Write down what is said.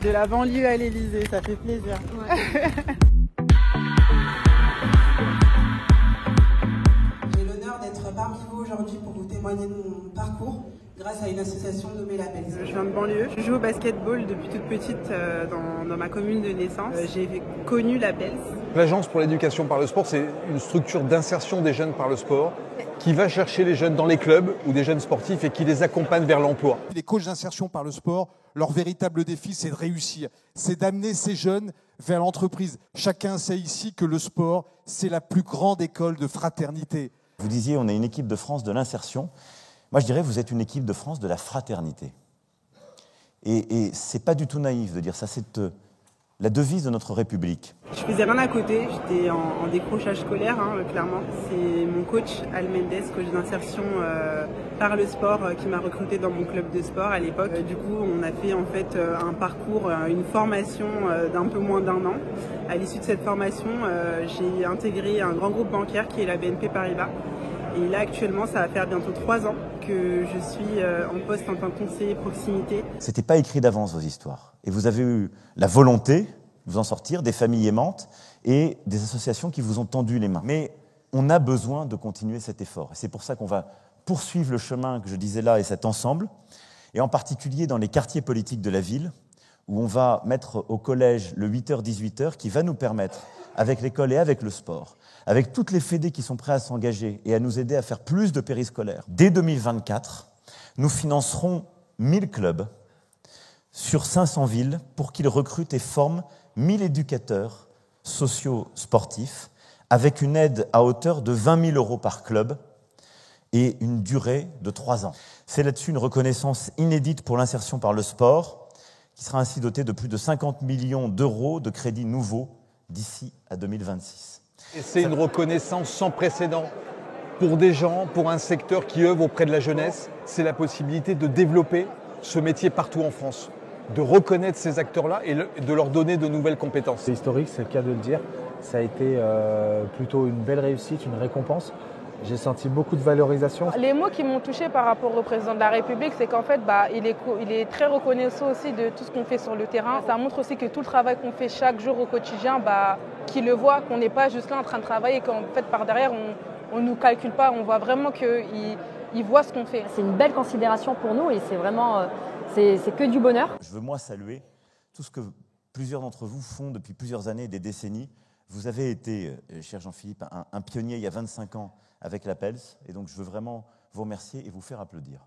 De la banlieue à l'Élysée, ça fait plaisir. Ouais. J'ai l'honneur d'être parmi vous aujourd'hui pour vous témoigner de mon parcours grâce à une association nommée La Pels. Je viens de banlieue. Je joue au basketball depuis toute petite dans ma commune de naissance. J'ai connu La Pels. L'Agence pour l'éducation par le sport, c'est une structure d'insertion des jeunes par le sport qui va chercher les jeunes dans les clubs ou des jeunes sportifs et qui les accompagne vers l'emploi. Les coachs d'insertion par le sport, leur véritable défi, c'est de réussir. C'est d'amener ces jeunes vers l'entreprise. Chacun sait ici que le sport, c'est la plus grande école de fraternité. Vous disiez, on est une équipe de France de l'insertion. Moi, je dirais, vous êtes une équipe de France de la fraternité. Et c'est pas du tout naïf de dire ça, c'est la devise de notre République. Je faisais rien à côté, j'étais en décrochage scolaire, clairement. C'est mon coach, Al Mendes, coach d'insertion par le sport, qui m'a recruté dans mon club de sport à l'époque. Du coup, on a fait en fait un parcours, une formation d'un peu moins d'1 an. À l'issue de cette formation, j'ai intégré un grand groupe bancaire qui est la BNP Paribas. Et là, actuellement, ça va faire bientôt 3 ans que je suis en poste en tant que conseiller proximité. C'était pas écrit d'avance, vos histoires. Et vous avez eu la volonté de vous en sortir, des familles aimantes et des associations qui vous ont tendu les mains. Mais on a besoin de continuer cet effort. Et c'est pour ça qu'on va poursuivre le chemin que je disais là et cet ensemble, et en particulier dans les quartiers politiques de la ville, où on va mettre au collège le 8h-18h, qui va nous permettre, avec l'école et avec le sport, avec toutes les fédés qui sont prêts à s'engager et à nous aider à faire plus de périscolaires. Dès 2024, nous financerons 1000 clubs sur 500 villes pour qu'ils recrutent et forment 1000 éducateurs sociaux sportifs avec une aide à hauteur de 20 000 € par club et une durée de 3 ans. C'est là-dessus une reconnaissance inédite pour l'insertion par le sport qui sera ainsi dotée de plus de 50 millions d'euros de crédits nouveaux d'ici à 2026. Et c'est une reconnaissance sans précédent pour des gens, pour un secteur qui œuvre auprès de la jeunesse. C'est la possibilité de développer ce métier partout en France, de reconnaître ces acteurs-là et de leur donner de nouvelles compétences. C'est historique, c'est le cas de le dire. Ça a été plutôt une belle réussite, une récompense. J'ai senti beaucoup de valorisation. Les mots qui m'ont touchée par rapport au président de la République, c'est qu'en fait, il est très reconnaissant aussi de tout ce qu'on fait sur le terrain. Ça montre aussi que tout le travail qu'on fait chaque jour au quotidien, qu'il le voit, qu'on n'est pas juste là en train de travailler, qu'en fait, par derrière, on ne nous calcule pas. On voit vraiment qu'il voit ce qu'on fait. C'est une belle considération pour nous et c'est vraiment, c'est que du bonheur. Je veux moi saluer tout ce que plusieurs d'entre vous font depuis plusieurs années, des décennies. Vous avez été, cher Jean-Philippe, un pionnier il y a 25 ans avec La Pels, et donc je veux vraiment vous remercier et vous faire applaudir.